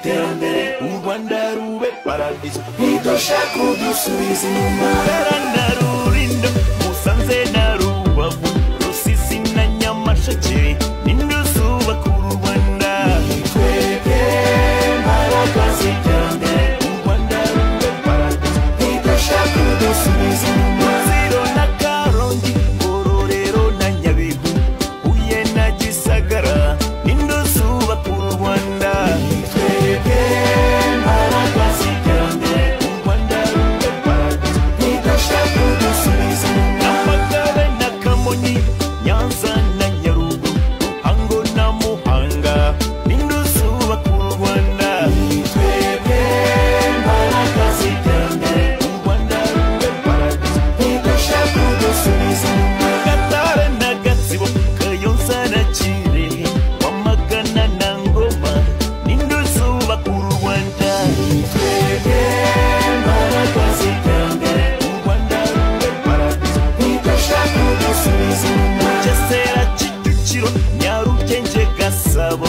iterambere u Rwanda rube paradiso ntidushaka kudusubiza inyuma na Rulindo Musanze na Rubavu Rusizi na Nyamasheke nindusubaka u Rwanda twebwe mbaraga z'iterambere u Rwanda rube paradiso ntidushaka kudusubiza inyuma Ziro na Karongi Ngororero na Nyabihu Huye na Gisagara nindusubaka u Rwanda twebwe mbaraga z'iterambere u Rwanda rube paradiso ntidushaka kudusubiza inyuma Nyamagabe na Kamonyi Nyanza na Nyaruguru Ruhango na Muhanga nindusubaka u Rwanda twebwe mbaraga z'iterambere u Rwanda rube paradiso ntidushaka kudusubiza inyuma Gatare na Gatsibo Kayonza na Kirehe Wamagana na Ngoma nindusubaka u Rwanda twebwe mbaraga z'iterambere u Rwanda rube paradiso ntidushaka kudusubiza inyuma Bugesera Kicukiro Nyarugenge Gasabo